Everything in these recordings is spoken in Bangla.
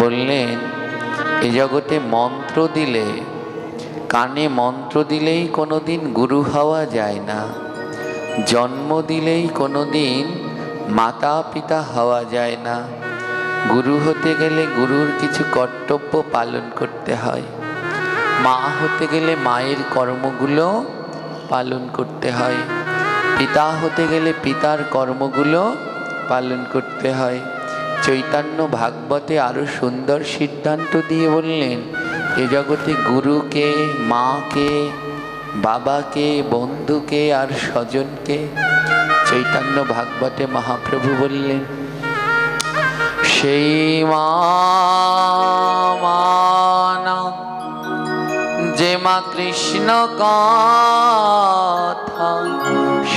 বললেন এ জগতে মন্ত্র দিলে, কানে মন্ত্র দিলেই কোনোদিন গুরু হওয়া যায় না, জন্ম দিলেই কোনোদিন মাতা পিতা হওয়া যায় না। গুরু হতে গেলে গুরুর কিছু কর্তব্য পালন করতে হয়, মা হতে গেলে মায়ের কর্মগুলো পালন করতে হয়, পিতা হতে গেলে পিতার কর্মগুলো পালন করতে হয়। চৈতন্য ভাগবতে আরো সুন্দর সিদ্ধান্ত দিয়ে বললেন এ জগতে গুরুকে, মাকে, বাবাকে, বন্ধুকে আর স্বজনকে চৈতন্য ভাগবতে মহাপ্রভু বললেন সেই মানা যে মা কৃষ্ণ কথা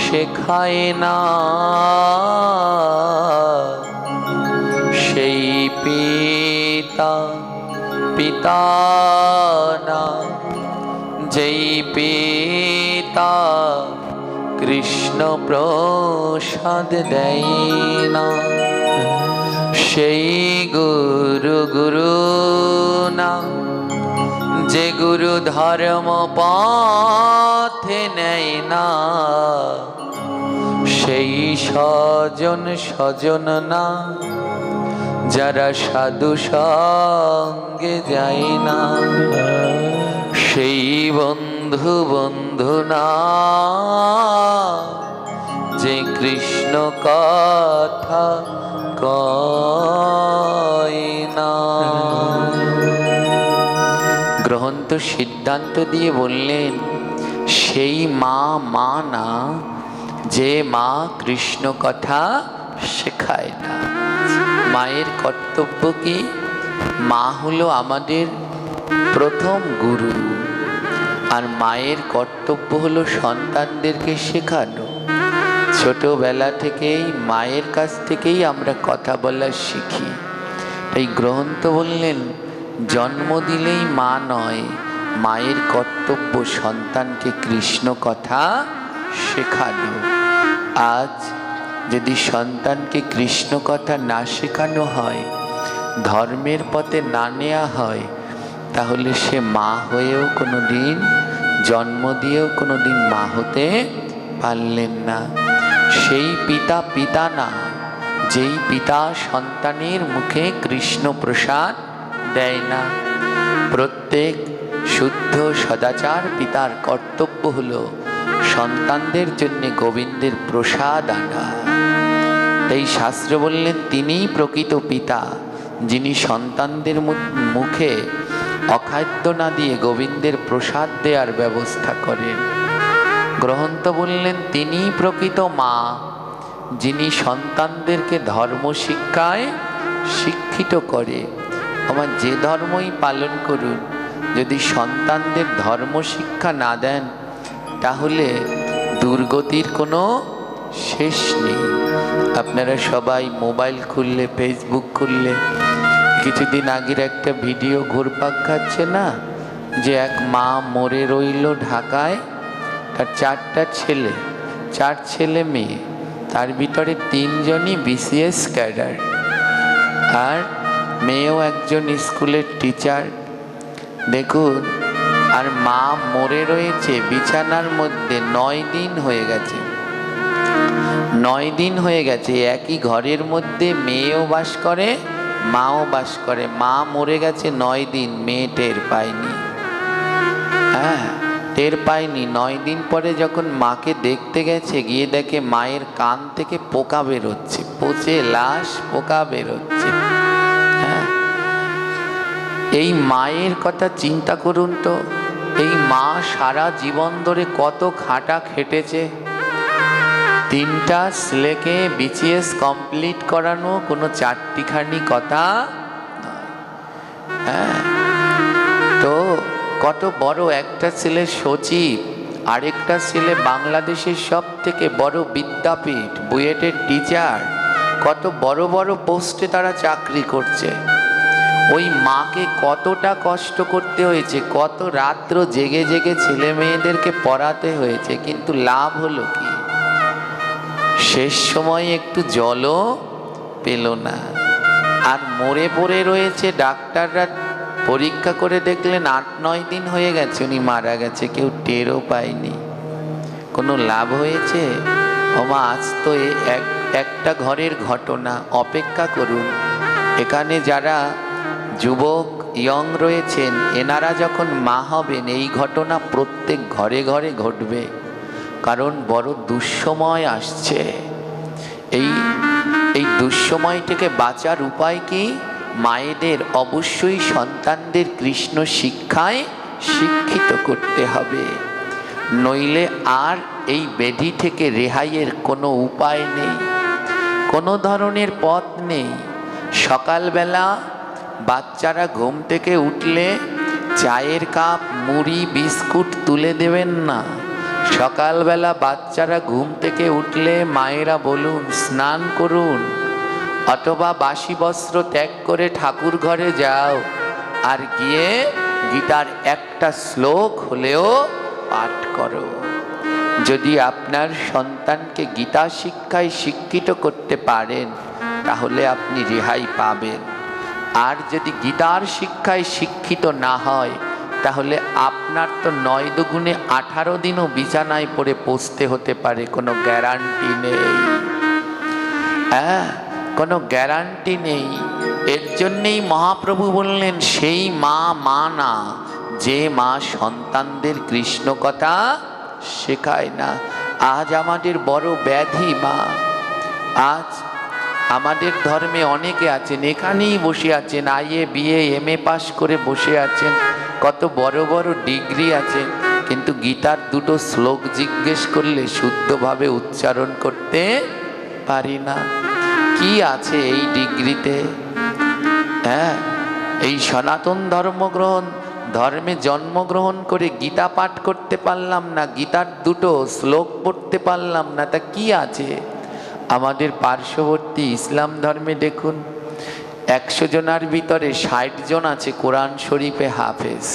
শেখায় না, সেই পিতা পিতা না যেই পিতা কৃষ্ণ প্রসাদ দেয় না, সেই গুরু গুরু না যে গুরু ধর্ম পথে নেয় না, সেই স্বজন স্বজন না যারা সাধু সঙ্গে যায় না, সেই বন্ধু বন্ধু না যে কৃষ্ণ কথা কয় না। গ্রহন্ত সিদ্ধান্ত দিয়ে বললেন সেই মা মা না যে মা কৃষ্ণ কথা শেখায় না। মায়ের কর্তব্য কি? মা হলো আমাদের প্রথম গুরু, আর মায়ের কর্তব্য হলো সন্তানদেরকে শেখানো। ছোটবেলা থেকেই মায়ের কাছ থেকেই আমরা কথা বলা শিখি। তাই গ্রহন্ত বললেন জন্ম দিলেই মা নয়, মায়ের কর্তব্য সন্তানকে কৃষ্ণ কথা শেখানো। আজ যদি সন্তানকে কৃষ্ণ কথা না শেখানো হয়, ধর্মের পথে না নেওয়া হয়, তাহলে সে মা হয়েও কোনো দিন, জন্ম দিয়েও কোনো দিন মা হতে পারলেন না। সেই পিতা পিতা না যেই পিতা সন্তানের মুখে কৃষ্ণ প্রসাদ দেয় না। প্রত্যেক শুদ্ধ সদাচার পিতার কর্তব্য হলো সন্তানদের জন্য গোবিন্দের প্রসাদ আনা। তাই শাস্ত্র বললেন তিনিই প্রকৃত পিতা, যিনি সন্তানদের মুখে অখাদ্য না দিয়ে গোবিন্দের প্রসাদ দেওয়ার ব্যবস্থা করেন। গ্রহন্ত বললেন তিনিই প্রকৃত মা, যিনি সন্তানদেরকে ধর্ম শিক্ষায় শিক্ষিত করে। আমার যে ধর্মই পালন করুন, যদি সন্তানদের ধর্ম শিক্ষা না দেন, তাহলে দুর্গতির কোনো শেষ নেই। আপনারা সবাই মোবাইল খুললে, ফেসবুক খুললে কিছুদিন আগের একটা ভিডিও ঘুরপাক খাচ্ছে না, যে এক মা মরে রইল ঢাকায়, তার 4টা ছেলে, 4 ছেলে মেয়ে, তার ভিতরে 3জনই BCS ক্যাডার, আর মেয়েও একজন স্কুলের টিচার। দেখুন, আর মা মরে রয়েছে বিছানার মধ্যে 9 দিন হয়ে গেছে। 9 দিন হয়ে গেছে একই ঘরের মধ্যে মেয়েও বাস করে, মাও বাস করে। মা মরে গেছে 9 দিন, মেয়ে টের পায়নি। হ্যাঁ, টের পায়নি। 9 দিন পরে যখন মাকে দেখতে গেছে, গিয়ে দেখে মায়ের কান থেকে পোকা বেরোচ্ছে, পচে লাশ পোকা বেরোচ্ছে। হ্যাঁ, এই মায়ের কথা চিন্তা করুন তো। এই মা সারা জীবন ধরে কত খাটা খেটেছে। 3টা ছেলেকে BCS কমপ্লিট করানো কোনো চারটিখানি কথা নয়। হ্যাঁ, তো কত বড়, একটা ছেলে সচিব, আরেকটা ছেলে বাংলাদেশের সব থেকে বড় বিদ্যাপীঠ বুয়েটের টিচার, কত বড় বড় পোস্টে তারা চাকরি করছে। ওই মাকে কতটা কষ্ট করতে হয়েছে, কত রাত্র জেগে জেগে ছেলে মেয়েদেরকে পড়াতে হয়েছে, কিন্তু লাভ হলো কি? শেষ সময় একটু জলও পেল না। আর মরে পড়ে রয়েছে, ডাক্তাররা পরীক্ষা করে দেখলেন 8-9 দিন হয়ে গেছে উনি মারা গেছে, কেউ টেরও পায়নি। কোনো লাভ হয়েছে? ওমা, আজ তো একটা ঘরের ঘটনা, অপেক্ষা করুন। এখানে যারা যুবক ইয়ং রয়েছেন, এনারা যখন মা হবেন এই ঘটনা প্রত্যেক ঘরে ঘরে ঘটবে, কারণ বড় দুঃসময় আসছে। এই দুঃসময় থেকে বাঁচার উপায় কি? মায়েদের অবশ্যই সন্তানদের কৃষ্ণ শিক্ষায় শিক্ষিত করতে হবে, নইলে আর এই ব্যাধি থেকে রেহাইয়ের কোনো উপায় নেই, কোনো ধরনের পথ নেই। সকালবেলা বাচ্চারা ঘুম থেকে উঠলে চায়ের কাপ, মুড়ি, বিস্কুট তুলে দেবেন না। সকালবেলা বাচ্চারা ঘুম থেকে উঠলে মায়েরা বলুন স্নান করুন, অথবা বাসি বস্ত্র ত্যাগ করে ঠাকুর ঘরে যাও, আর গিয়ে গীতার একটা শ্লোক হলেও পাঠ করো। যদি আপনার সন্তানকে গীতা শিক্ষায় শিক্ষিত করতে পারেন তাহলে আপনি রেহাই পাবেন। আর যদি গীতার শিক্ষায় শিক্ষিত না হয় তাহলে আপনার তো 9 দুগুণে 18 দিনও বিছানায় পড়ে পৌঁছতে হতে পারে, কোনো গ্যারান্টি নেই। হ্যাঁ, কোনো গ্যারান্টি নেই। এর জন্যেই মহাপ্রভু বললেন সেই মা না যে মা সন্তানদের কৃষ্ণ কথা শেখায় না। আজ আমাদের বড় ব্যাধি মা। আজ আমাদের ধর্মে অনেকে আছেন, এখানেই বসে আছেন, IA BA MA পাস করে বসে আছেন, কত বড় বড় ডিগ্রি আছে, কিন্তু গীতার দুটো শ্লোক জিজ্ঞেস করলে শুদ্ধভাবে উচ্চারণ করতে পারি না। কি আছে এই ডিগ্রিতে? হ্যাঁ, এই সনাতন ধর্মে জন্মগ্রহণ করে গীতা পাঠ করতে পারলাম না, গীতার দুটো শ্লোক পড়তে পারলাম না, তা কি আছে? আমাদের পার্শ্ববর্তী ইসলাম ধর্মে দেখুন, 100 জনের ভিতরে 60 জন আছে কোরআন শরীফে হাফেজ।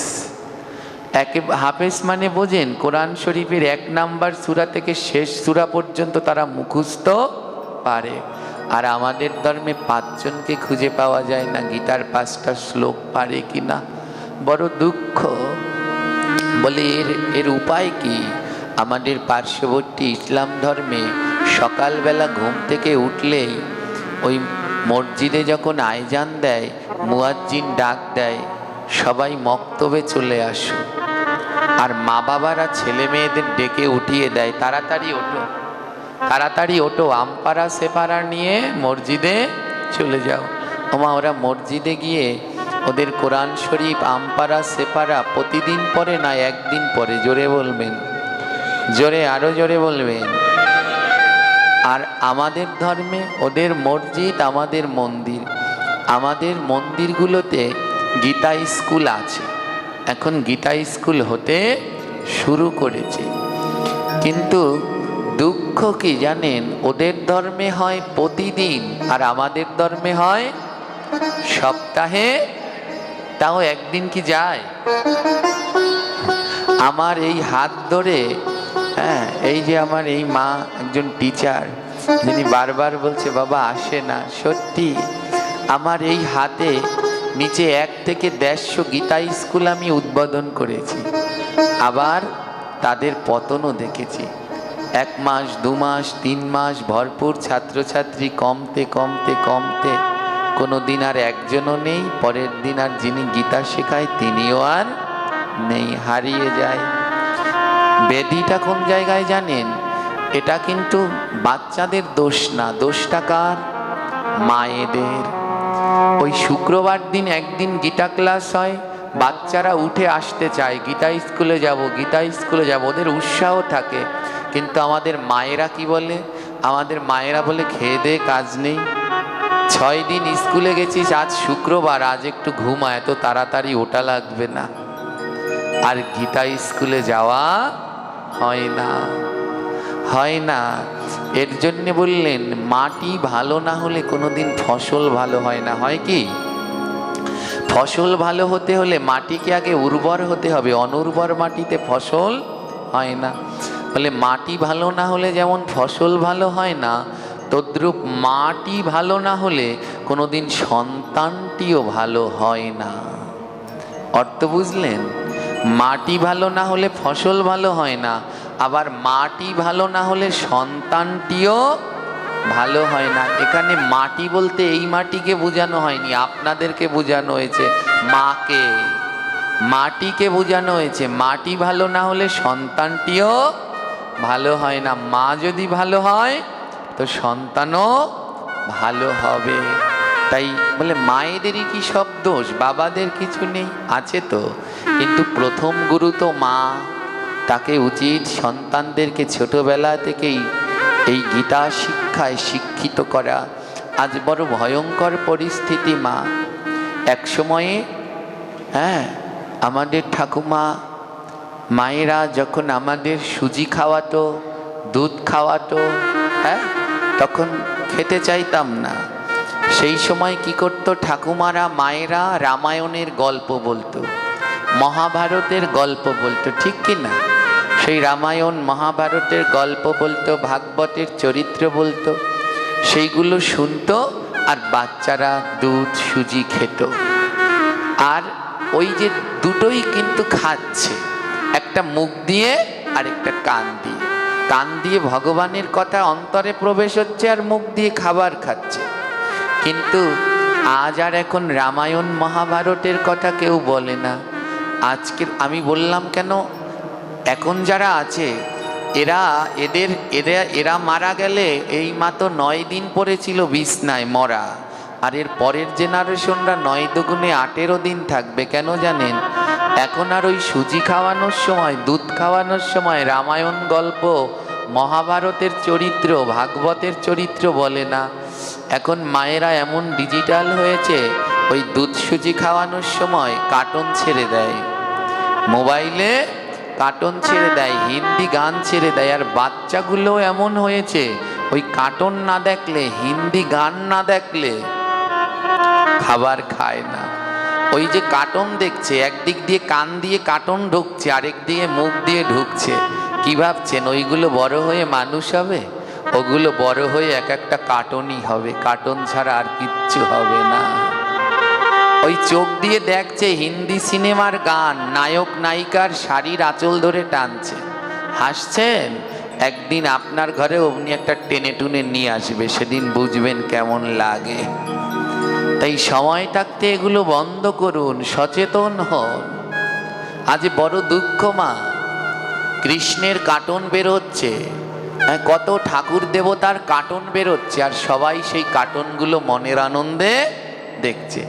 হাফেজ মানে বোঝেন, কোরআন শরীফের 1 নাম্বার সূরা থেকে শেষ সূরা পর্যন্ত তারা মুখস্থ পারে। আর আমাদের ধর্মে 5 জনকে খুঁজে পাওয়া যায় না গীতার 5টা শ্লোক পারে কিনা। বড় দুঃখ। বলে এর উপায় কি? আমাদের পার্শ্ববর্তী ইসলাম ধর্মে সকালবেলা ঘুম থেকে উঠলেই ওই মসজিদে যখন আয়জান দেয়, মুয়াজ্জিন ডাক দেয়, সবাই মক্তবে চলে আসো। আর মা বাবারা ছেলে মেয়েদের ডেকে উঠিয়ে দেয়, তাড়াতাড়ি ওঠো, তাড়াতাড়ি ওঠো, আমপারা সেপারা নিয়ে মসজিদে চলে যাও। ওমা, ওরা মসজিদে গিয়ে ওদের কোরআন শরীফ আমপারা সেপারা প্রতিদিন পড়ে না একদিন পরে? জোরে বলবেন, জোরে, আরো জোরে বলবেন। আর আমাদের ধর্মে ওদের মসজিদ, আমাদের মন্দির। আমাদের মন্দিরগুলোতে গীতা স্কুল আছে, এখন গীতা স্কুল হতে শুরু করেছে। কিন্তু দুঃখ কি জানেন? ওদের ধর্মে হয় প্রতিদিন আর আমাদের ধর্মে হয় সপ্তাহে, তাও একদিন কি যায়? আমার এই হাত ধরে, হ্যাঁ, এই যে আমার এই মা একজন টিচার, যিনি বারবার বলছে বাবা আসে না, সত্যি আমার এই হাতে নিচে 1 থেকে 150 গীতা স্কুল আমি উদ্বোধন করেছি, আবার তাদের পতনও দেখেছি। 1 মাস, 2 মাস, 3 মাস ভরপুর ছাত্রছাত্রী কমতে কমতে কমতে কোনো দিন আর একজনও নেই, পরের দিন আর যিনি গীতা শেখায় তিনিও আর নেই, হারিয়ে যায়। ব্যাধিটা কোন জায়গায় জানেন? এটা কিন্তু বাচ্চাদের দোষ না, দোষটা কার? মায়েদের। ওই শুক্রবার দিন একদিন গীতা ক্লাস হয়, বাচ্চারা উঠে আসতে চায়, গীতা স্কুলে যাব, গীতা স্কুলে যাব, ওদের উৎসাহ থাকে। কিন্তু আমাদের মায়েরা কি বলে? আমাদের মায়েরা বলে খেয়ে দে, কাজ নেই, 6 দিন স্কুলে গেছিস, আজ শুক্রবার, আজ একটু ঘুমা, এত তাড়াতাড়ি ওটা লাগবে না। আর গীতা স্কুলে যাওয়া হয় না, হয় না। এর জন্য বললেন মাটি ভালো না হলে কোনোদিন ফসল ভালো হয় না। হয় কি? ফসল ভালো হতে হলে মাটিকে আগে উর্বর হতে হবে, অনুর্বর মাটিতে ফসল হয় না। বলে মাটি ভালো না হলে যেমন ফসল ভালো হয় না, তদ্রূপ মাটি ভালো না হলে কোনোদিন সন্তানটিও ভালো হয় না। অর্থ বুঝলেন? মাটি ভালো না হলে ফসল ভালো হয় না, আবার মাটি ভালো না হলে সন্তানটিও ভালো হয় না। এখানে মাটি বলতে এই মাটিকে বোঝানো হয়নি, আপনাদেরকে বোঝানো হয়েছে, মাকে, মাটিকে বোঝানো হয়েছে। মাটি ভালো না হলে সন্তানটিও ভালো হয় না। মা যদি ভালো হয় তো সন্তানও ভালো হবে। তাই বলে মায়েদেরই কি সব দোষ, বাবাদের কিছু নেই? আছে তো, কিন্তু প্রথম গুরু তো মা। তাকে উচিত সন্তানদেরকে ছোটবেলা থেকেই এই গীতা শিক্ষায় শিক্ষিত করা। আজ বড় ভয়ঙ্কর পরিস্থিতি মা। এক সময়ে আমাদের ঠাকুমা মায়েরা যখন আমাদের সুজি খাওয়াতো, দুধ খাওয়াতো, তখন খেতে চাইতাম না। সেই সময় কি করতো ঠাকুমারা, মায়েরা রামায়ণের গল্প বলতো, মহাভারতের গল্প বলতো, ঠিক কি না? সেই রামায়ণ মহাভারতের গল্প বলতো, ভাগবতের চরিত্র বলতো, সেইগুলো শুনতো আর বাচ্চারা দুধ সুজি খেত। আর ওই যে দুটোই কিন্তু খাচ্ছে, একটা মুখ দিয়ে আর একটা কান দিয়ে। কান দিয়ে ভগবানের কথা অন্তরে প্রবেশ হচ্ছে আর মুখ দিয়ে খাবার খাচ্ছে। কিন্তু আজ আর এখন রামায়ণ মহাভারতের কথা কেউ বলে না। আজকে আমি বললাম কেন, এখন যারা আছে এরা মারা গেলে এই মাত্র 9 দিন পরে ছিল বিছনায় মরা, আর এর পরের জেনারেশনরা 9 দুগুণে 18 দিন থাকবে। কেন জানেন? এখন আর ওই সুজি খাওয়ানোর সময়, দুধ খাওয়ানোর সময় রামায়ণ গল্প, মহাভারতের চরিত্র, ভাগবতের চরিত্র বলে না। এখন মায়েরা এমন ডিজিটাল হয়েছে, ওই দুধ সুজি খাওয়ানোর সময় কার্টুন ছেড়ে দেয়, মোবাইলে কার্টুন ছেড়ে দেয়, হিন্দি গান ছেড়ে দেয়। আর বাচ্চাগুলো এমন হয়েছে, ওই কার্টুন না দেখলে, হিন্দি গান না দেখলে খাবার খায় না। ওই যে কার্টুন দেখছে, একদিক দিয়ে কান দিয়ে কার্টুন ঢুকছে, আরেক দিয়ে মুখ দিয়ে ঢুকছে। কি ভাবছেন ওইগুলো বড় হয়ে মানুষ হবে? ওগুলো বড় হয়ে এক একটা কার্টুনই হবে, কার্টুন ছাড়া আর কিচ্ছু হবে না। ওই চোখ দিয়ে দেখছে হিন্দি সিনেমার গান, নায়ক নায়িকার শাড়ির আঁচল ধরে টানছে, হাসছেন। একদিন আপনার ঘরে অমনি একটা টেনে টুনে নিয়ে আসবে, সেদিন বুঝবেন কেমন লাগে। তাই সময় থাকতে এগুলো বন্ধ করুন, সচেতন হন। আজ বড় দুঃখ মা, কৃষ্ণের কার্টুন বেরোচ্ছে, কত ঠাকুর দেবতার কার্টুন বেরোচ্ছে, আর সবাই সেই কার্টুনগুলো মনের আনন্দে দেখছে।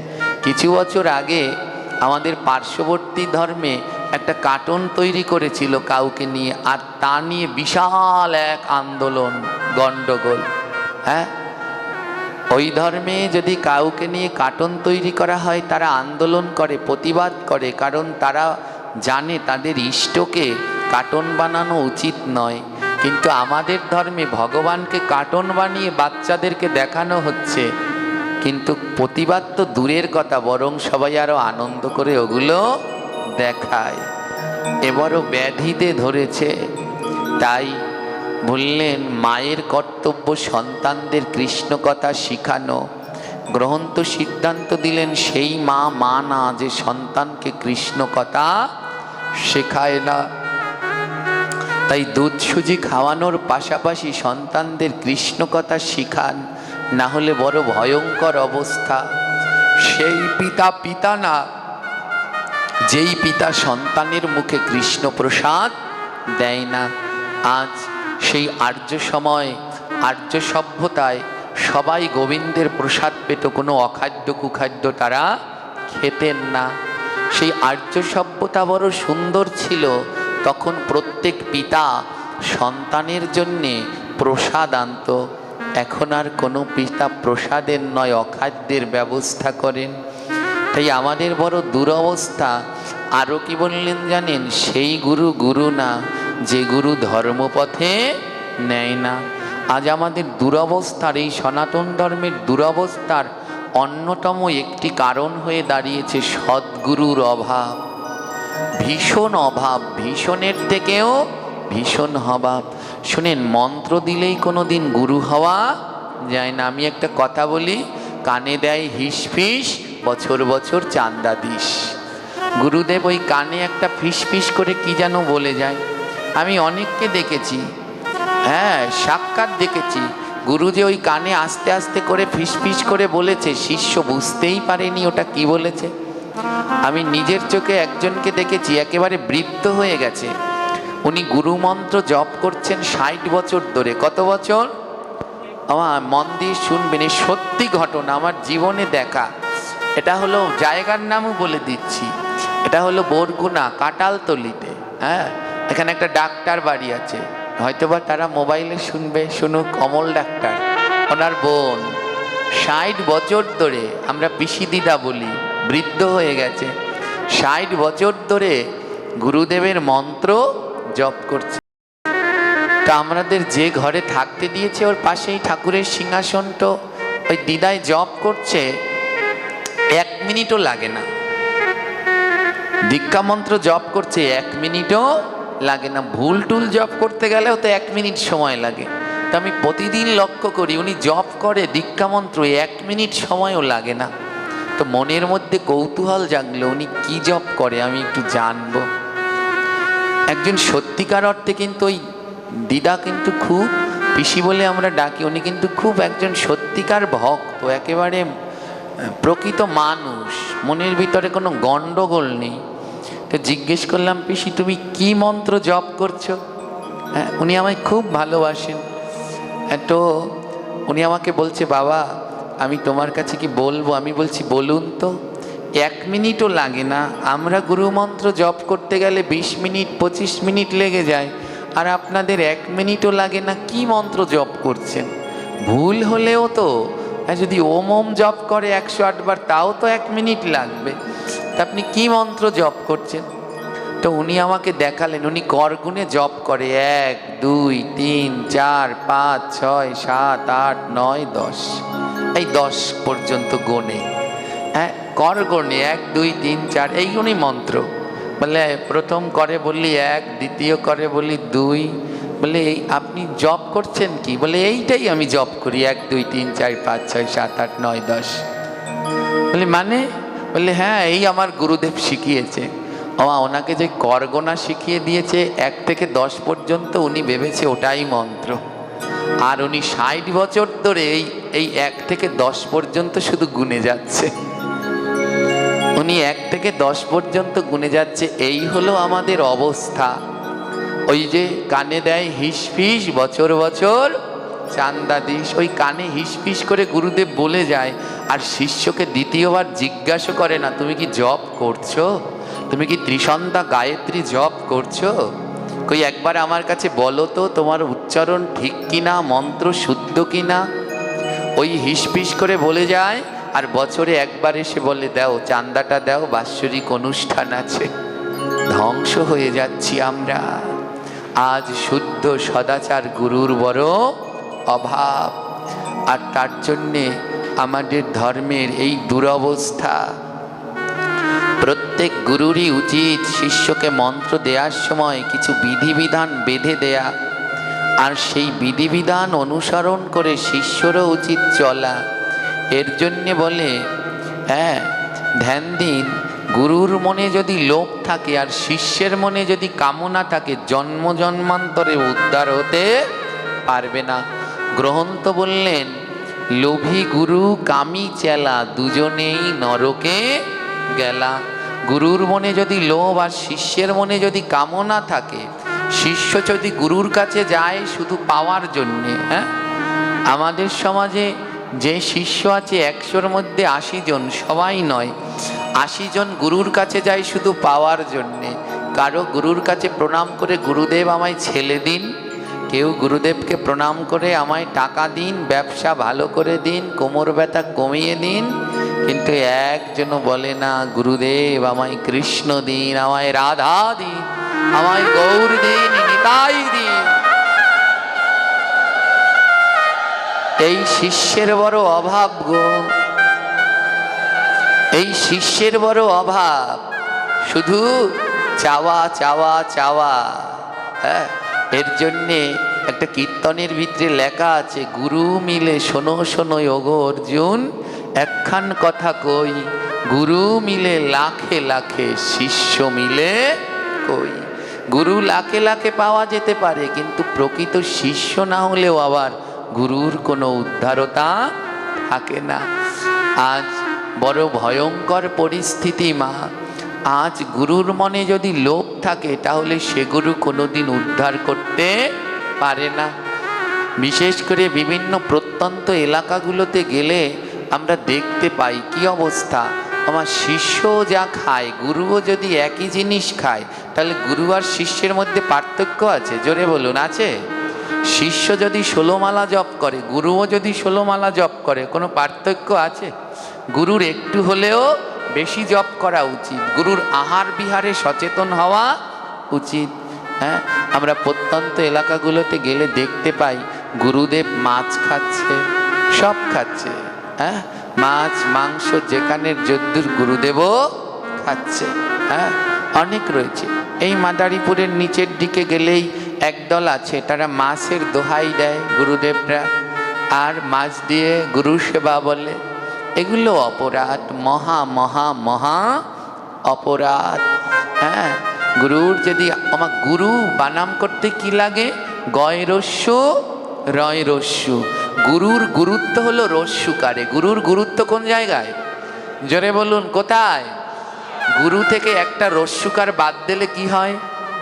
কিছু বছর আগে আমাদের পার্শ্ববর্তী ধর্মে একটা কার্টুন তৈরি করেছিল কাউকে নিয়ে, আর তা নিয়ে বিশাল এক আন্দোলন, গন্ডগোল। ওই ধর্মে যদি কাউকে নিয়ে কার্টুন তৈরি করা হয়, তারা আন্দোলন করে, প্রতিবাদ করে, কারণ তারা জানে তাদের ইষ্টকে কার্টুন বানানো উচিত নয়। কিন্তু আমাদের ধর্মে ভগবানকে কার্টুন বানিয়ে বাচ্চাদেরকে দেখানো হচ্ছে, কিন্তু প্রতিবাদ তো দূরের কথা, বরং সবাই আরো আনন্দ করে ওগুলো দেখায়। এবারও ব্যাধিতে ধরেছে। তাই বললেন মায়ের কর্তব্য সন্তানদের কৃষ্ণ কথা শিখানো। গ্রহন্ত সিদ্ধান্ত দিলেন সেই মা না যে সন্তানকে কৃষ্ণ কথা শেখায় না। তাই দুধ সুজি খাওয়ানোর পাশাপাশি সন্তানদের কৃষ্ণ কথা শিখান, না হলে বড় ভয়ঙ্কর অবস্থা। সেই পিতা না, যেই পিতা সন্তানের মুখে কৃষ্ণ প্রসাদ দেয় না। আজ সেই আর্য সময়, আর্য সভ্যতায় সবাই গোবিন্দের প্রসাদ পেত, কোনো অখাদ্য কুখাদ্য তারা খেতেন না। সেই আর্য সভ্যতা বড় সুন্দর ছিল। তখন প্রত্যেক পিতা সন্তানের জন্যে প্রসাদ আনত। এখন আর কোনো পিতা প্রসাদের নয়, অখাদ্যের ব্যবস্থা করেন। তাই আমাদের বড় দুরবস্থা। আরও কি বললেন জানেন? সেই গুরু না যে গুরু ধর্মপথে নেয় না। আজ আমাদের দুরবস্থার, এই সনাতন ধর্মের দুরবস্থার অন্যতম একটি কারণ হয়ে দাঁড়িয়েছে সদ্গুরুর অভাব। ভীষণ অভাব, ভীষণের থেকেও ভীষণ অভাব। শুনেন, মন্ত্র দিলেই কোনো দিন গুরু হওয়া যায় না। আমি একটা কথা বলি, কানে দেয় হিস ফিস, বছর বছর চান্দা দিস। গুরুদেব ওই কানে একটা ফিস ফিস করে কি যেন বলে যায়। আমি অনেককে দেখেছি, হ্যাঁ সাক্ষাৎ দেখেছি, গুরু যে ওই কানে আস্তে আস্তে করে ফিস ফিস করে বলেছে, শিষ্য বুঝতেই পারেনি ওটা কি বলেছে। আমি নিজের চোখে একজনকে দেখেছি, একেবারে বৃদ্ধ হয়ে গেছে, উনি গুরুমন্ত্র জপ করছেন 60 বছর ধরে। কত বছর? আমার মন দিয়ে শুনবেন, এই সত্যি ঘটনা, আমার জীবনে দেখা। এটা হলো, জায়গার নামও বলে দিচ্ছি, এটা হলো বরগুনা কাটালতলিতে। হ্যাঁ, এখানে একটা ডাক্তার বাড়ি আছে, হয়তোবা তারা মোবাইলে শুনবে, শুনুক। অমল ডাক্তার, ওনার বোন 60 বছর ধরে, আমরা পিসি দিদা বলি, বৃদ্ধ হয়ে গেছে, 60 বছর ধরে গুরুদেবের মন্ত্র জপ করছে। তা আমাদের যে ঘরে থাকতে দিয়েছে ওর পাশেই ঠাকুরের সিংহাসন, তো ওই দিদাই জপ করছে, 1 মিনিটও লাগে না। দীক্ষা মন্ত্র জপ করছে, 1 মিনিটও লাগে না। ভুল টুল জপ করতে গেলেও তো 1 মিনিট সময় লাগে। তো আমি প্রতিদিন লক্ষ্য করি, উনি জপ করে দীক্ষা মন্ত্র, 1 মিনিট সময়ও লাগে না। তো মনের মধ্যে কৌতূহল জাগলো, উনি কি জপ করে, আমি একটু জানবো। একজন সত্যিকার অর্থে কিন্তু ওই দিদা কিন্তু খুব, পিসি বলে আমরা ডাকি, উনি কিন্তু খুব একজন সত্যিকার ভক্ত, একেবারে প্রকৃত মানুষ, মনের ভিতরে কোনো গণ্ডগোল নেই। তো জিজ্ঞেস করলাম, পিসি তুমি কি মন্ত্র জপ করছো? হ্যাঁ, উনি আমায় খুব ভালোবাসেন। তো উনি আমাকে বলছে, বাবা আমি তোমার কাছে কি বলবো? আমি বলছি বলুন তো। 1 মিনিটও লাগে না, আমরা গুরুমন্ত্র জপ করতে গেলে 20 মিনিট 25 মিনিট লেগে যায়, আর আপনাদের 1 মিনিটও লাগে না। কি মন্ত্র জপ করছেন? ভুল হলেও তো, যদি ওম ওম জপ করে 108 বার, তাও তো 1 মিনিট লাগবে। তা আপনি কি মন্ত্র জপ করছেন? তো উনি আমাকে দেখালেন, উনি করগুণে জপ করে, 1 2 3 4 5 6 7 8 9 10, এই 10 পর্যন্ত গোনে। হ্যাঁ, করগুণে 1 2 3 4, এই উনি মন্ত্র বলে। প্রথম করে বললি 1, দ্বিতীয় করে বলি 2, বলে এই আপনি জপ করছেন কি? বলে এইটাই আমি জপ করি, 1 2 3 4 5 6 7 8 9 10। বলে মানে? বললে হ্যাঁ, এই আমার গুরুদেব শিখিয়েছে। ওনাকে যে করগোনা শিখিয়ে দিয়েছে 1 থেকে 10 পর্যন্ত, উনি ভেবেছে ওটাই মন্ত্র। আর উনি 60 বছর ধরে এই 1 থেকে 10 পর্যন্ত শুধু গুনে যাচ্ছে। উনি 1 থেকে 10 পর্যন্ত গুনে যাচ্ছে। এই হলো আমাদের অবস্থা। ওই যে কানে দেয় হিস ফিস, বছর বছর চান্দা দিস, ওই কানে হিস ফিস করে গুরুদেব বলে যায়, আর শিষ্যকে দ্বিতীয়বার জিজ্ঞাসা করে না, তুমি কি জপ করছো? তুমি কি ত্রিসন্ধ্যা গায়ত্রী জপ করছো? কই একবার আমার কাছে বলো তো, তোমার উচ্চারণ ঠিক কিনা, মন্ত্র শুদ্ধ কিনা? ওই হিস ফিস করে বলে যায়, আর বছরে একবার এসে বলে, দাও চান্দাটা দাও, বাৎসরিক অনুষ্ঠান আছে। ধ্বংস হয়ে যাচ্ছি আমরা। আজ শুদ্ধ সদাচার গুরুর বড় অভাব, আর তার জন্যে আমাদের ধর্মের এই দুরবস্থা। প্রত্যেক গুরুরই উচিত শিষ্যকে মন্ত্র দেওয়ার সময় কিছু বিধিবিধান বেঁধে দেয়া, আর সেই বিধিবিধান অনুসরণ করে শিষ্যরও উচিত চলা। এর জন্যে বলে, হ্যাঁ ধ্যান দিন, গুরুর মনে যদি লোভ থাকে আর শিষ্যের মনে যদি কামনা থাকে, জন্ম জন্মান্তরে উদ্ধার হতে পারবে না। গ্রন্থ বললেন, লোভী গুরু কামী চেলা, দুজনেই নরকে গেলা। গুরুর মনে যদি লোভ আর শিষ্যের মনে যদি কামনা থাকে, শিষ্য যদি গুরুর কাছে যায় শুধু পাওয়ার জন্যে, হ্যাঁ, আমাদের সমাজে যে শিষ্য আছে 100-র মধ্যে 80 জন, সবাই নয়, 80 জন গুরুর কাছে যায় শুধু পাওয়ার জন্যে। কারো গুরুর কাছে প্রণাম করে, গুরুদেব আমায় ছেলে দিন, কেউ গুরুদেবকে প্রণাম করে আমায় টাকা দিন, ব্যবসা ভালো করে দিন, কোমর ব্যথা কমিয়ে দিন, কিন্তু একজনও বলে না, গুরুদেব আমায় কৃষ্ণ দিন, আমায় রাধা দিন, আমায় গৌর দিন, নিতাই দিন। এই শিষ্যের বড় অভাব গো, এই শিষ্যের বড় অভাব, শুধু চাওয়া চাওয়া চাওয়া। হ্যাঁ, এর জন্যে একটা কীর্তনের ভিতরে লেখা আছে, গুরু মিলে শোনো শোনো ওগো অর্জুন, একখান কথা কই, গুরু মিলে লাখে লাখে, শিষ্য মিলে কই। গুরু লাখে লাখে পাওয়া যেতে পারে, কিন্তু প্রকৃত শিষ্য না হলেও আবার গুরুর কোনো উদ্ধারতা থাকে না। আজ বড় ভয়ঙ্কর পরিস্থিতি মা। আজ গুরুর মনে যদি লোভ থাকে তাহলে সে গুরু কোনোদিন উদ্ধার করতে পারে না। বিশেষ করে বিভিন্ন প্রত্যন্ত এলাকাগুলোতে গেলে আমরা দেখতে পাই কি অবস্থা। আমার শিষ্য যা খায়, গুরুও যদি একই জিনিস খায়, তাহলে গুরু আর শিষ্যের মধ্যে পার্থক্য আছে? জোরে বলুন, আছে? শিষ্য যদি 16 মালা জপ করে, গুরুও যদি 16 মালা জপ করে, কোনো পার্থক্য আছে? গুরুর একটু হলেও বেশি জপ করা উচিত, গুরুর আহার বিহারে সচেতন হওয়া উচিত। হ্যাঁ, আমরা প্রত্যন্ত এলাকাগুলোতে গেলে দেখতে পাই গুরুদেব মাছ খাচ্ছে, সব খাচ্ছে। হ্যাঁ, মাছ মাংস যেখানে যদ্দূর গুরুদেবও খাচ্ছে। হ্যাঁ, অনেক রয়েছে। এই মাদারীপুরের নিচের দিকে গেলেই একদল আছে, তারা মাছের দোহাই দেয় গুরুদেবরা, আর মাছ দিয়ে গুরু সেবা বলে। এগুলো অপরাধ, মহা মহা মহা অপরাধ। হ্যাঁ, গুরুর যদি, আমার গুরু বানাম করতে কি লাগে? গয় রস্যু রয় রস্যু। গুরুর গুরুত্ব হলো রস্যুকারে। গুরুর গুরুত্ব কোন জায়গায়? জোরে বলুন, কোথায়? গুরু থেকে একটা রস্যুকার বাদ দিলে কি হয়?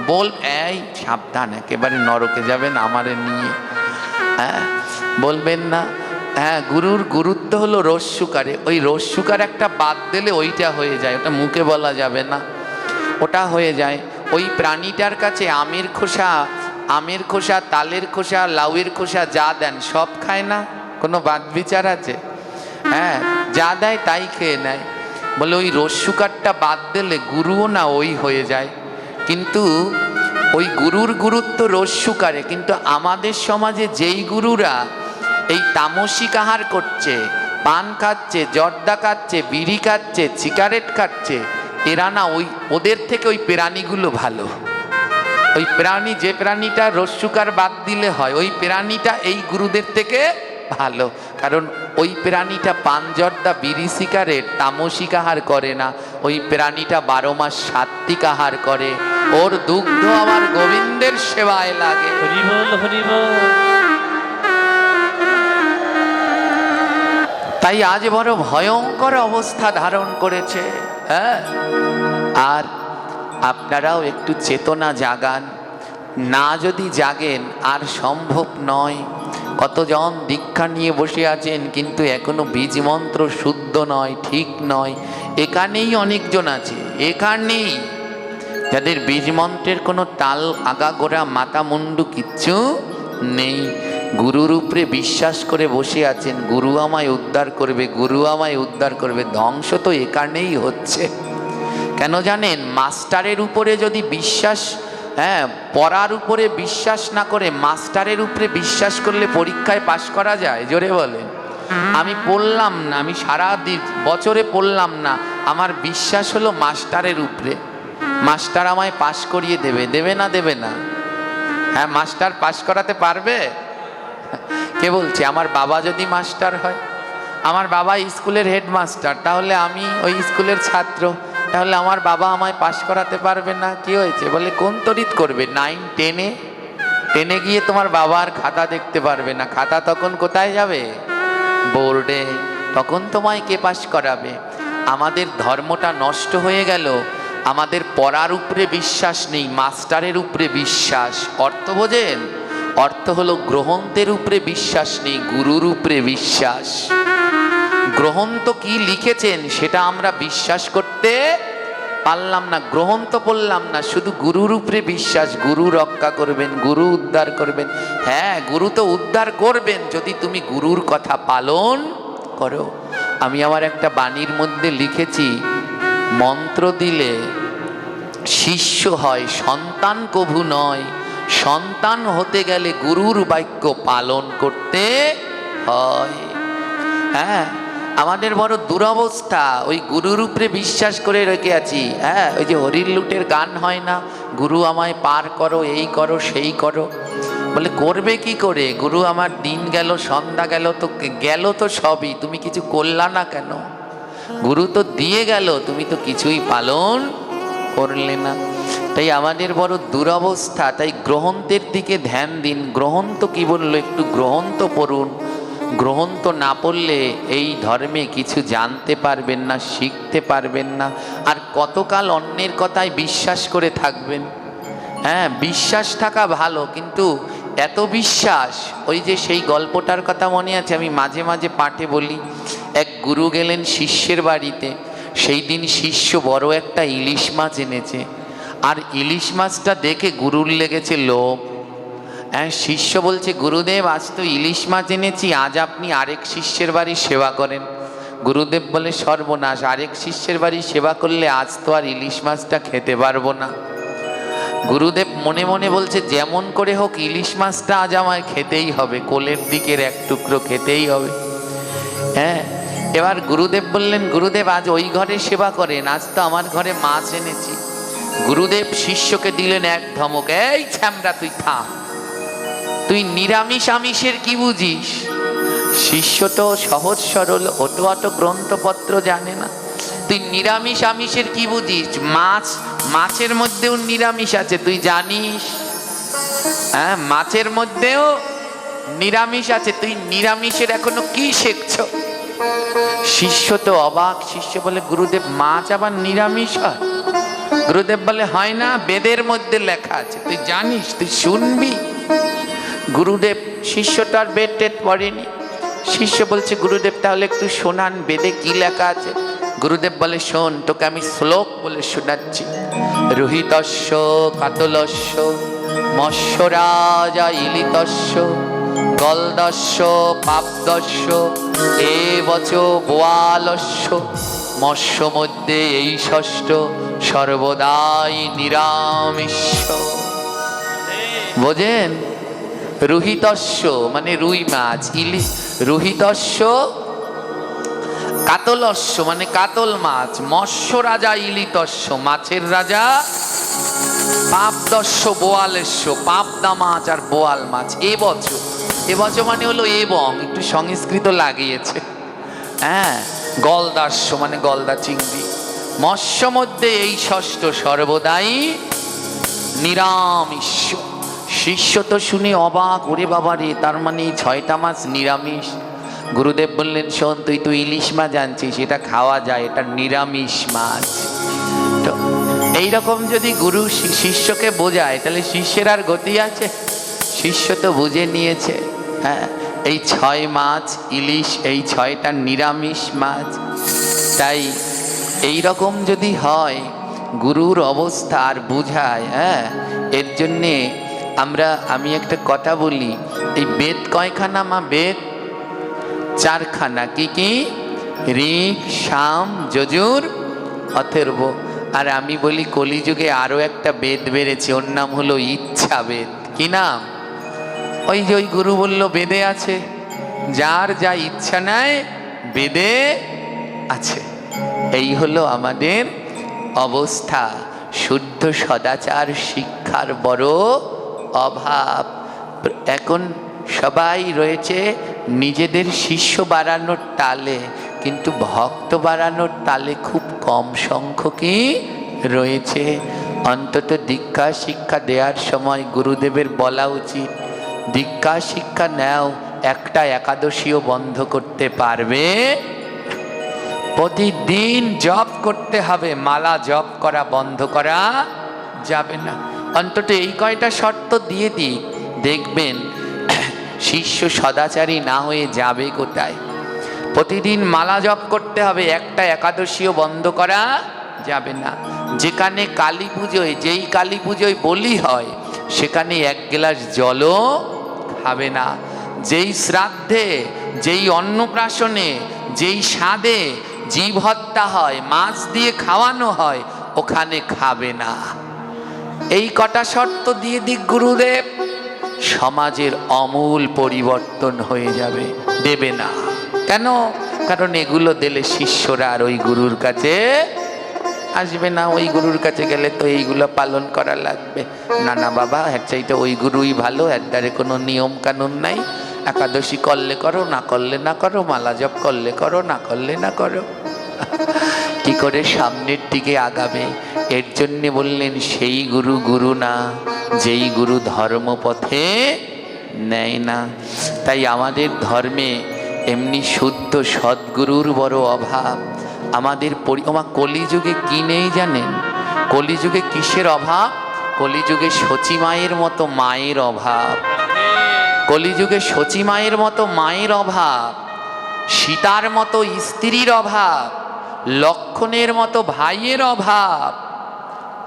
বল, এই সাবধান, একেবারে নরকে যাবেন আমারে নিয়ে। হ্যাঁ, বলবেন না। হ্যাঁ, গুরুর গুরুত্ব হলো রস্যুকারে। ওই রস্যুকার একটা বাদ দিলে ওইটা হয়ে যায়, ওটা মুখে বলা যাবে না, ওটা হয়ে যায়। ওই প্রাণীটার কাছে আমের খোসা, তালের খোসা, লাউয়ের খোসা যা দেন সব খায় না, কোনো বাদ বিচার আছে? হ্যাঁ, যা দেয় তাই খেয়ে নেয়। বলে ওই রস্যুকারটা বাদ দিলে গুরুও না ওই হয়ে যায়। কিন্তু ওই গুরুর গুরুত্ব রস্যুকারে। কিন্তু আমাদের সমাজে যেই গুরুরা এই তামসিক আহার করছে, পান খাচ্ছে, জর্দা খাচ্ছে, বিড়ি খাচ্ছে, সিগারেট খাচ্ছে, এরা না ওদের থেকে ওই প্রাণীগুলো ভালো। ওই প্রাণী, যে প্রাণীটা রস্যুকার বাদ দিলে হয়, ওই প্রাণীটা এই গুরুদের থেকে ভালো। কারণ ওই প্রাণীটা পান জর্দা বিড়ি সিগারেট তামসিক আহার করে না, ওই প্রাণীটা 12 মাস সাত্ত্বিক আহার করে। ওর দুগ্ধ আমার গোবিন্দের সেবায় লাগে। হরি বল, হরি বল। তাই আজ বড় ভয়ঙ্কর অবস্থা ধারণ করেছে। হ্যাঁ, আর আপনারাও একটু চেতনা জাগান। না যদি জাগেন আর সম্ভব নয়। কতজন দীক্ষা নিয়ে বসে আছেন কিন্তু এখনো বীজ মন্ত্র শুদ্ধ নয়, ঠিক নয়। এখানেই অনেকজন আছে, এখানেই যাদের বীজ মন্ত্রের কোনো তাল আগাগোড়া মাথা মুন্ডু কিচ্ছু নেই। গুরুর উপরে বিশ্বাস করে বসে আছেন, গুরু আমায় উদ্ধার করবে, গুরু আমায় উদ্ধার করবে। ধ্বংস তো এখানেই হচ্ছে। কেন জানেন? মাস্টারের উপরে যদি বিশ্বাস, হ্যাঁ, পড়ার উপরে বিশ্বাস না করে মাস্টারের উপরে বিশ্বাস করলে পরীক্ষায় পাশ করা যায়? জোরে বলেন। আমি পড়লাম না, আমি সারা বছরে পড়লাম না, আমার বিশ্বাস হলো মাস্টারের উপরে, মাস্টার আমায় পাশ করিয়ে দেবে। দেবে না? দেবে না? হ্যাঁ, মাস্টার পাশ করাতে পারবে? কে বলছে? আমার বাবা যদি মাস্টার হয়, আমার বাবা স্কুলের হেডমাস্টার, তাহলে আমি ওই স্কুলের ছাত্র, তাহলে আমার বাবা আমায় পাশ করাতে পারবে না? কি হয়েছে? বলে কোন তড়িৎ করবে? 9, 10-এ গিয়ে তোমার বাবার খাতা দেখতে পারবে না। খাতা তখন কোথায় যাবে? বোর্ডে। তখন তোমায় কে পাশ করাবে? আমাদের ধর্মটা নষ্ট হয়ে গেল। আমাদের পড়ার উপরে বিশ্বাস নেই, মাস্টারের উপরে বিশ্বাস। অর্থ বোঝেন? অর্থ হলো গ্রন্থের উপরে বিশ্বাস নেই, গুরুর উপরে বিশ্বাস। গ্রন্থ কি লিখেছেন সেটা আমরা বিশ্বাস করতে পারলাম না, গ্রন্থ পড়লাম না, শুধু গুরুর উপরে বিশ্বাস। গুরু রক্ষা করবেন, গুরু উদ্ধার করবেন। হ্যাঁ, গুরু তো উদ্ধার করবেন যদি তুমি গুরুর কথা পালন করো। আমি আমার একটা বাণীর মধ্যে লিখেছি, মন্ত্র দিলে শিষ্য হয়, সন্তান কভু নয়। সন্তান হতে গেলে গুরুর বাক্য পালন করতে হয়। হ্যাঁ, আমাদের বড় দুরবস্থা, ওই গুরুর উপরে বিশ্বাস করে রেখে আছি। হ্যাঁ, ওই যে হরির লুটের গান হয় না, গুরু আমায় পার করো, এই করো, সেই করো। বলে করবে কি করে, গুরু আমার দিন গেল, সন্ধ্যা গেল তো সবই, তুমি কিছু করলা না কেন? গুরু তো দিয়ে গেল, তুমি তো কিছুই পালন করলে না। তাই আমাদের বড় দুরবস্থা। তাই গ্রন্থের দিকে ধ্যান দিন। গ্রন্থ কি বললো, একটু গ্রন্থ পড়ুন। গ্রন্থ না পড়লে এই ধর্মে কিছু জানতে পারবেন না, শিখতে পারবেন না। আর কতকাল অন্যের কথায় বিশ্বাস করে থাকবেন? হ্যাঁ, বিশ্বাস থাকা ভালো, কিন্তু এত বিশ্বাস, ওই যে সেই গল্পটার কথা মনে আছে, আমি মাঝে মাঝে পাঠে বলি। এক গুরু গেলেন শিষ্যের বাড়িতে। সেই দিন শিষ্য বড় একটা ইলিশ মাছ এনেছে, আর ইলিশ মাছটা দেখে গুরুর লেগেছে লোভ। হ্যাঁ, শিষ্য বলছে, গুরুদেব আজ তো ইলিশ মাছ এনেছি, আজ আপনি আরেক শিষ্যের বাড়ি সেবা করেন। গুরুদেব বলে, সর্বনাশ, আরেক শিষ্যের বাড়ি সেবা করলে আজ তো আর ইলিশ মাছটা খেতে পারবো না। গুরুদেব মনে মনে বলছে, যেমন করে হোক ইলিশ মাছটা আজ আমায় খেতেই হবে, কোলের দিকের এক টুকরো খেতেই হবে। হ্যাঁ, এবার গুরুদেব বললেন, গুরুদেব আজ ওই ঘরে সেবা করেন, আজ তো আমার ঘরে মাছ এনেছি। গুরুদেব শিষ্যকে দিলেন এক ধমক, এই ছ্যামরা, তুই থাম, তুই নিরামিষ আমিষের কি বুঝিস? শিষ্য তো সহজ সরল, অত গ্রন্থপত্র জানে না। তুই নিরামিষ আমিষের কি বুঝিস? মাছের মধ্যেও নিরামিষ আছে, তুই জানিস? হ্যাঁ, মাছের মধ্যেও নিরামিষ আছে, তুই নিরামিষের এখনো কি শিখছ? শিষ্য তো অবাক। শিষ্য বলে, গুরুদেব মাছ আবার নিরামিষ হয়? গুরুদেব বলে, হয় না, বেদের মধ্যে লেখা আছে, তুই জানিস, তুই শুনবি। গুরুদেব, শিষ্যটার বেদ টেদ পড়েনি। শিষ্য বলছে, গুরুদেব তাহলে একটু শোনান, বেদে কি লেখা আছে? গুরুদেব বলে, শোন, তোকে আমি শ্লোক বলে শোনাচ্ছি। রোহিতস্য কাতলস্য মৎস্যরাজা ইলিতস্য গলদস্য পাবদস্য এবচ বোয়ালস্য মৎস্য মধ্যে এই ষষ্ঠ সর্বদাই নিরামিষ। বোঝেন? রোহিতস্য মানে রুই মাছ, রোহিতস্য কাতলস্য মানে কাতল মাছ, মৎস্য রাজা ইলিতস্য মাছের রাজা, পাবদস্য বোয়ালেস্য পাবদা মাছ আর বোয়াল মাছ। এবচ মানে হলো এবং, একটু সংস্কৃত লাগিয়েছে। হ্যাঁ, গলদাস্য মানে গলদা চিংড়ি। মৎস্য মধ্যে এই ষষ্ঠ সর্বদাই নিরামিষ। শিষ্য তো শুনে অবাক, ওরে বাবা রে, তার মানে এই 6টা মাছ নিরামিষ। গুরুদেব বললেন, শোন, তুই তো ইলিশ মাছ আনছিস, এটা খাওয়া যায়, এটা নিরামিষ মাছ। তো এইরকম যদি গুরু শিষ্যকে বোঝায়, তাহলে শিষ্যের আর গতি আছে? শিষ্য তো বুঝে নিয়েছে, হ্যাঁ, এই 6 মাছ ইলিশ, এই 6টা নিরামিষ মাছ। তাই এই রকম যদি হয় গুরুর অবস্থা আর বুঝায়, হ্যাঁ, এর জন্যে আমি একটা কথা বলি, এই বেদ কয়খানা মা? বেদ 4খানা। কি কি? ঋক, সাম, যজুর, অথর্ব। আর আমি বলি, কলিযুগে আরো একটা বেদ বেড়েছে, ওর নাম হলো ইচ্ছা বেদ। কি নাম? ওই যে ওই গুরু বলল বেদে আছে, যার যা ইচ্ছা নেয় বেদে আছে। এই হলো আমাদের অবস্থা। শুদ্ধ সদাচার শিক্ষার বড় অভাব। এখন সবাই রয়েছে নিজেদের শিষ্য বাড়ানোর তালে, কিন্তু ভক্ত বাড়ানোর তালে খুব কম সংখ্যকই রয়েছে। অন্তত দীক্ষা শিক্ষা দেওয়ার সময় গুরুদেবের বলা উচিত, দীক্ষা শিক্ষা নাও, একটা একাদশীও বন্ধ করতে পারবে? প্রতিদিন জপ করতে হবে, মালা জপ করা বন্ধ করা যাবে না। অন্তত এই কয়টা শর্ত দিয়ে দিক, দেখবেন শিষ্য সদাচারী না হয়ে যাবে কোথায়। প্রতিদিন মালা জপ করতে হবে, একটা একাদশীও বন্ধ করা যাবে না। যেখানে কালী পুজোয়, যেই কালী পুজোয় বলি হয়, সেখানে 1 গ্লাস জলও খাবে না। যেই শ্রাদ্ধে, যেই অন্নপ্রাশনে, যেই স্বাদে জীব হত্যা হয়, মাছ দিয়ে খাওয়ানো হয়, ওখানে খাবে না। এই কটা শর্ত দিয়ে দিক গুরুদেব, সমাজের আমূল পরিবর্তন হয়ে যাবে। দেবে না কেন? কারণ এগুলো দিলে শিষ্যরা আর ওই গুরুর কাছে আসবে না, ওই গুরুর কাছে গেলে তো এইগুলো পালন করা লাগবে। না না বাবা, এর চাইতে ওই গুরুই ভালো, এর দ্বারে কোনো নিয়ম কানুন নাই। একাদশী করলে করো, না করলে না করো, মালা জপ করলে করো, না করলে না করো। কি করে সামনের দিকে আগাবে? এর জন্যে বললেন সেই গুরু গুরু না, যেই গুরু ধর্মপথে নেয় না। তাই আমাদের ধর্মে এমনি শুদ্ধ সদ্গুরুর বড় অভাব। আমাদের কলিযুগে কি নেই জানেন? কলিযুগে কিসের অভাব? কলিযুগে সচী মায়ের মতো মায়ের অভাব। কলিযুগে সচী মায়ের মতো মায়ের অভাব, সীতার মতো স্ত্রীর অভাব, লক্ষণের মতো ভাইয়ের অভাব।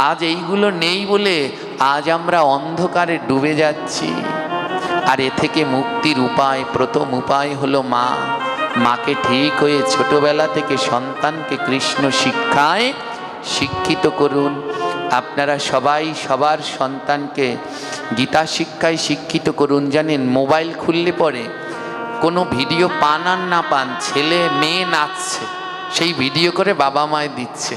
আজ এইগুলো নেই বলে আজ আমরা অন্ধকারে ডুবে যাচ্ছি। আর এ থেকে মুক্তির উপায়, প্রথম উপায় হলো মা। মাকে ঠিক হয়ে ছোটবেলা থেকে সন্তানকে কৃষ্ণ শিক্ষায় শিক্ষিত করুন। আপনারা সবাই সবার সন্তানকে গীতা শিক্ষায় শিক্ষিত করুন। জানেন, মোবাইল খুললে পরে কোনো ভিডিও পান আর না পান, ছেলে মেয়ে নাচছে, সেই ভিডিও করে বাবা মায় দিচ্ছে।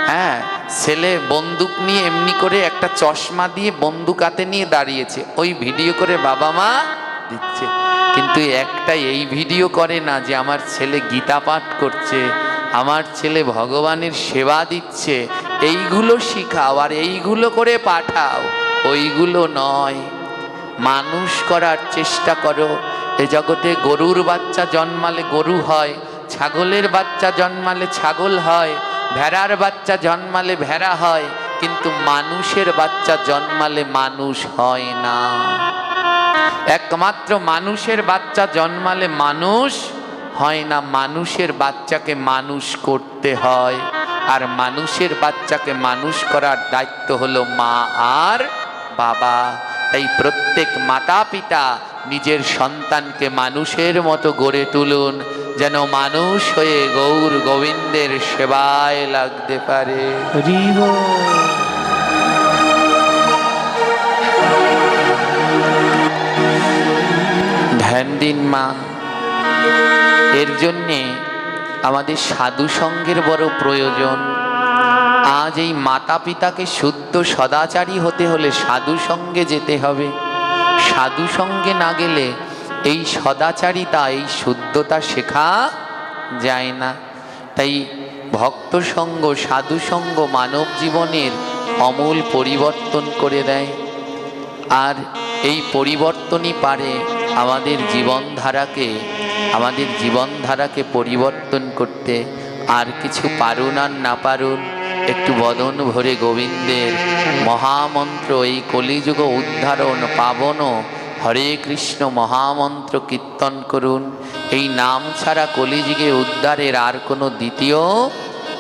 হ্যাঁ, ছেলে বন্দুক নিয়ে এমনি করে একটা চশমা দিয়ে বন্দুক হাতে নিয়ে দাঁড়িয়েছে, ওই ভিডিও করে বাবা মা দিচ্ছে। কিন্তু একটা এই ভিডিও করে না যে আমার ছেলে গীতা পাঠ করছে, আমার ছেলে ভগবানের সেবা দিচ্ছে। এইগুলো শিখাও আর এইগুলো করে পাঠাও, ওইগুলো নয়। মানুষ করার চেষ্টা করো। এ জগতে গরুর বাচ্চা জন্মালে গরু হয়, ছাগলের বাচ্চা জন্মালে ছাগল হয়, ভেড়ার বাচ্চা জন্মালে ভেড়া হয়, কিন্তু মানুষের বাচ্চা জন্মালে মানুষ হয় না। একমাত্র মানুষের বাচ্চা জন্মালে মানুষ হয় না। মানুষের বাচ্চাকে মানুষ করতে হয়, আর মানুষের বাচ্চাকে মানুষ করার দায়িত্ব হলো মা আর বাবা। তাই প্রত্যেক মাতা পিতা নিজের সন্তানকে মানুষের মতো গড়ে তুলুন, যেন মানুষ হয়ে গৌর গোবিন্দের সেবায় লাগতে পারে। ধ্যান দিন মা। এর জন্যে আমাদের সাধু সঙ্গের বড় প্রয়োজন। আজ এই মাতা পিতাকে শুদ্ধ সদাচারী হতে হলে সাধু সঙ্গে যেতে হবে। সাধু সঙ্গে না গেলে এই সদাচারিতা, এই শুদ্ধতা শেখা যায় না। তাই ভক্ত সঙ্গ, সাধু সঙ্গ মানব জীবনের অমূল পরিবর্তন করে দেয়। আর এই পরিবর্তনই পারে আমাদের জীবনধারাকে পরিবর্তন করতে। আর কিছু পারুন আর না পারুন, একটু বদন ভরে গোবিন্দের মহামন্ত্র, এই কলিযুগ উদ্ধারণ পাবন হরে কৃষ্ণ মহামন্ত্র কীর্তন করুন। এই নাম ছাড়া কলিযুগে উদ্ধারের আর কোনো দ্বিতীয়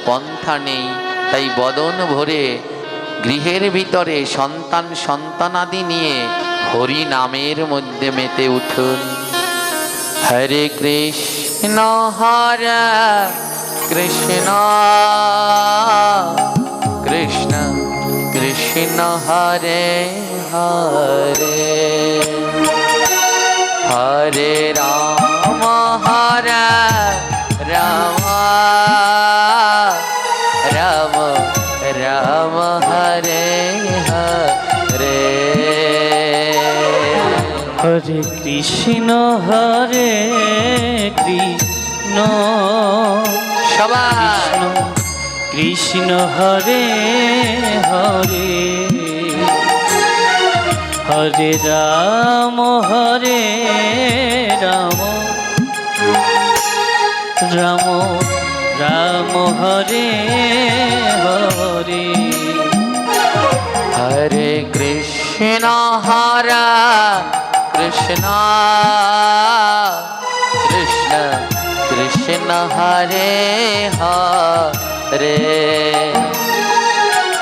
পন্থা নেই। তাই বদন ভরে গৃহের ভিতরে সন্তানাদি নিয়ে হরি নামের মধ্যে মেতে উঠুন। হরে কৃষ্ণ হরে কৃষ্ণ কৃষ্ণ কৃষ্ণ হরে হরে, হরে রাম হরে রাম রাম রাম হরে হরে, হরে কৃষ্ণ হরে কৃষ্ণ সবাই কৃষ্ণ হরে হরে, হরে রাম রাম রাম হরে হরে, হরে কৃষ্ণ হরে কৃষ্ণ কৃষ্ণ কৃষ্ণ হরে হরে,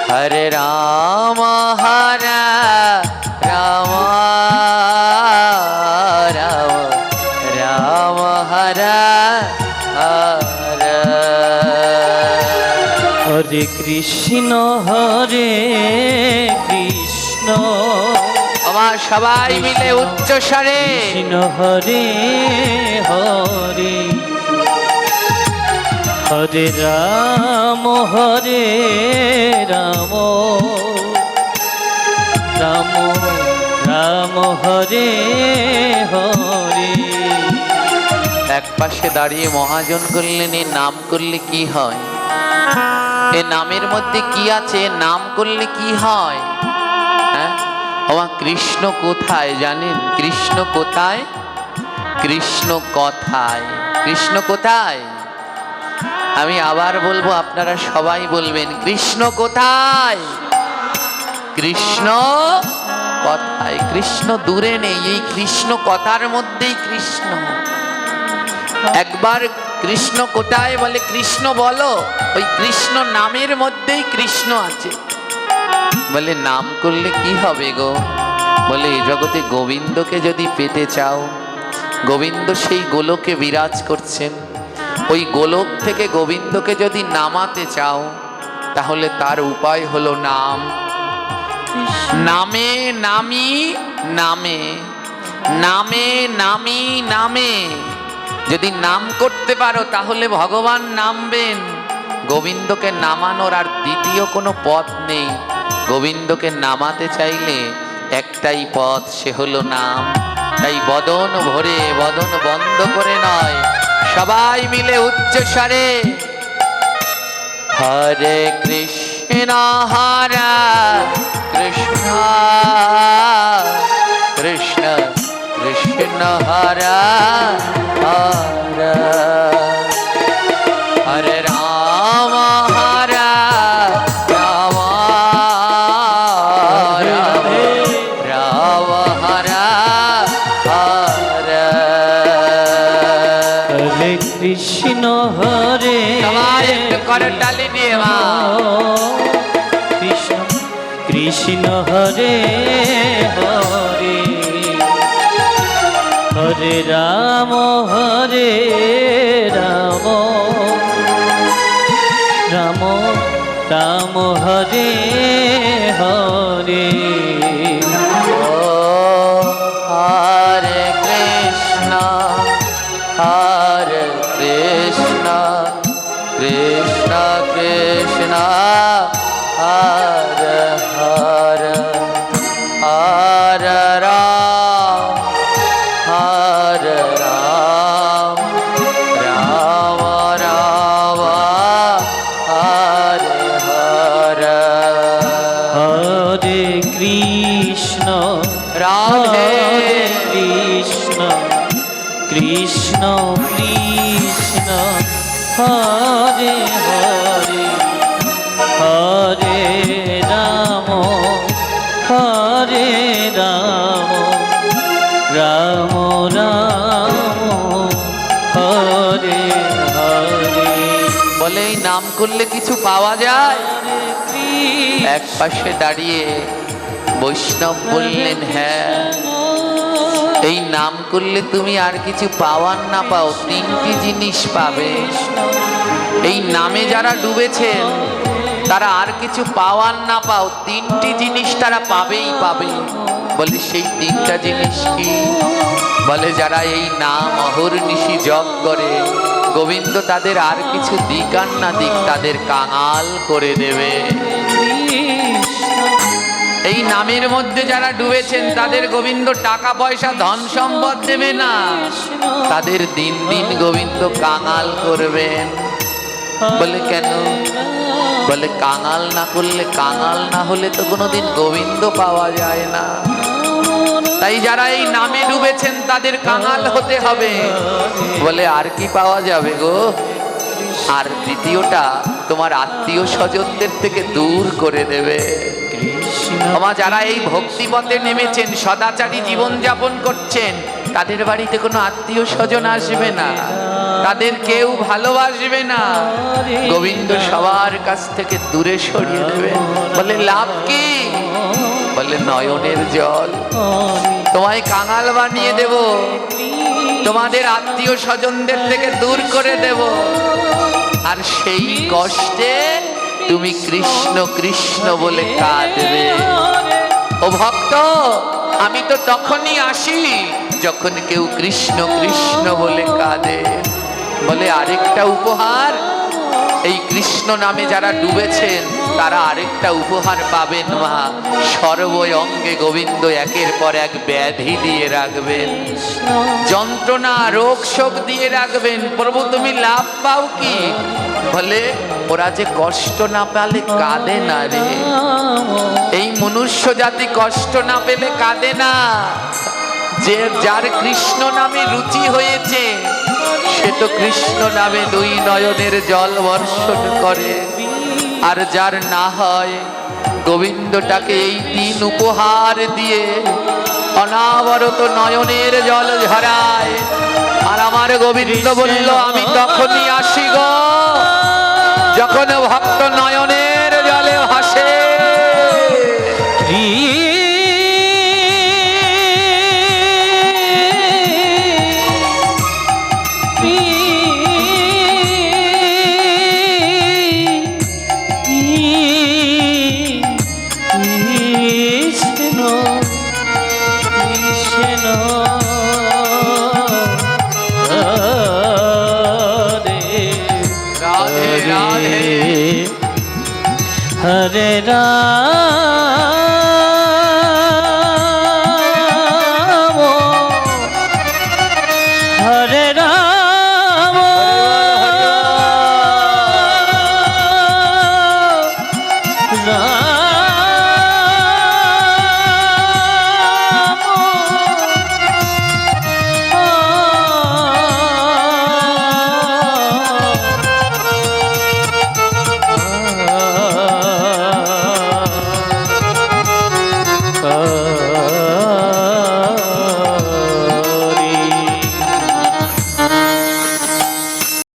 হরে রাম রাম রাম হরে হরে, হরে কৃষ্ণ হরে কৃষ্ণ, আমার সবাই মিলে উচ্চ স্বরে কৃষ্ণ হরে হরে, হরে রাম রাম রাম হরে হরে। এক পাশে দাঁড়িয়ে মহাজন করলেন, এ নাম করলে কি হয়? এ নামের মধ্যে কি আছে? নাম করলে কি হয়? হ্যাঁ, আমার কৃষ্ণ কোথায় জানেন? কৃষ্ণ কোথায়? কৃষ্ণ কথায়। কৃষ্ণ কোথায়? আমি আবার বলবো, আপনারা সবাই বলবেন, কৃষ্ণ কোথায়? কৃষ্ণ কথায়। কৃষ্ণ দূরে নেই, এই কৃষ্ণ কথার মধ্যেই কৃষ্ণ। একবার কৃষ্ণ কোথায় বলে, কৃষ্ণ বলো, ওই কৃষ্ণ নামের মধ্যেই কৃষ্ণ আছে। বলে নাম করলে কি হবে গো? বলে এই জগতে গোবিন্দকে যদি পেতে চাও, গোবিন্দ সেই গোলকে বিরাজ করছেন, ওই গোলক থেকে গোবিন্দকে যদি নামাতে চাও, তাহলে তার উপায় হলো নাম। নামে নামি নামে, নামে নামি নামে। যদি নাম করতে পারো তাহলে ভগবান নামবেন। গোবিন্দকে নামানোর আর দ্বিতীয় কোনো পথ নেই। গোবিন্দকে নামাতে চাইলে একটাই পথ, সে হলো নাম। তাই বদন ভরে, বদন বন্ধ করে নয়, সবাই মিলে উচ্চ স্বরে হরে কৃষ্ণ হরে কৃষ্ণ কৃষ্ণ কৃষ্ণ হরে হরে, হরে রাম হরে রাম, রাম রাম হরে হরে। হরে কৃষ্ণ হরে সবাই একটু করতালি দিয়ে মা। কৃষ্ণ কৃষ্ণ হরে হরে, হরে রাম রাম রাম হরে হরে। ও হরে কৃষ্ণ হরে কৃষ্ণ কৃষ্ণ কৃষ্ণ হরে হরে, হরে রাম হরে রাম, রাম রাম হরে হরে। হরে কৃষ্ণ রাধে কৃষ্ণ কৃষ্ণ কৃষ্ণ হরে হরে, হরে রাম রাম রাম হরে হরে। বলে এই নাম করলে কিছু পাওয়া যায়? এক পাশে দাঁড়িয়ে বৈষ্ণব বললেন, হ্যাঁ, এই নাম করলে তুমি আর কিছু পাওয়ার না পাও, তিনটি জিনিস পাবে। এই নামে যারা ডুবেছেন তারা আর কিছু পাওয়ার না পাও, তিনটি জিনিস তারা পাবেই পাবে। বলে সেই তিনটা জিনিস কি? বলে যারা এই নাম অহর্নিশি জপ করে, গোবিন্দ তাদের আর কিছু দিক আর না দিক, তাদের কাঙাল করে দেবে। এই নামের মধ্যে যারা ডুবেছেন তাদের গোবিন্দ টাকা পয়সা ধন সম্পদ দেবে না, তাদের দিন দিন গোবিন্দ কাঙাল করবেন। বলে কেন? বলে কাঙাল না করলে, কাঙাল না হলে তো কোনোদিন গোবিন্দ পাওয়া যায় না। তাই যারা এই নামে ডুবেছেন তাদের কাঙাল হতে হবে। বলে আর কি পাওয়া যাবে গো? আর দ্বিতীয়টা, তোমার আত্মীয় স্বজনদের থেকে দূর করে দেবে। তোমার যারা এই ভক্তিপথে নেমেছেন, সদাচারী জীবন যাপন করছেন, তাদের বাড়িতে কোনো আত্মীয় স্বজন আসবে না, তাদের কেউ ভালোবাসবে না। গোবিন্দ সবার কাছ থেকে দূরে সরিয়ে দেবে। বলে লাভ কি? বলে নয়নের জল। তোমায় কাঙাল বানিয়ে দেব, তোমাদের আত্মীয় স্বজনদের থেকে দূর করে দেব, আর সেই কষ্টে তুমি কৃষ্ণ কৃষ্ণ বলে কাঁদবে। ও ভক্ত, আমি তো তখনই আসি যখন কেউ কৃষ্ণ কৃষ্ণ বলে কাঁদে। বলে আরেকটা উপহার, এই কৃষ্ণ নামে যারা ডুবেছেন তারা আরেকটা উপহার পাবেন মা, সর্বঙ্গে গোবিন্দ একের পর এক ব্যাধি দিয়ে রাখবেন, যন্ত্রণা রোগ শোক দিয়ে রাখবেন। প্রভু তুমি লাভ পাও কি? বলে ওরা যে কষ্ট না পেলে কাঁদে না রে, এই মনুষ্য জাতি কষ্ট না পেলে কাঁদে না। যে যার কৃষ্ণ নামে রুচি হয়েছে সে তো কৃষ্ণ নামে দুই নয়নের জল বর্ষণ করে, আর যার না হয় গোবিন্দটাকে এই তিন উপহার দিয়ে অনাবরত নয়নের জল ঝরায়। আর আমার গোবিন্দ বলল আমি তখনই আসি গো যখন ভক্ত নয়নের জলে ভাসে। Hare Ram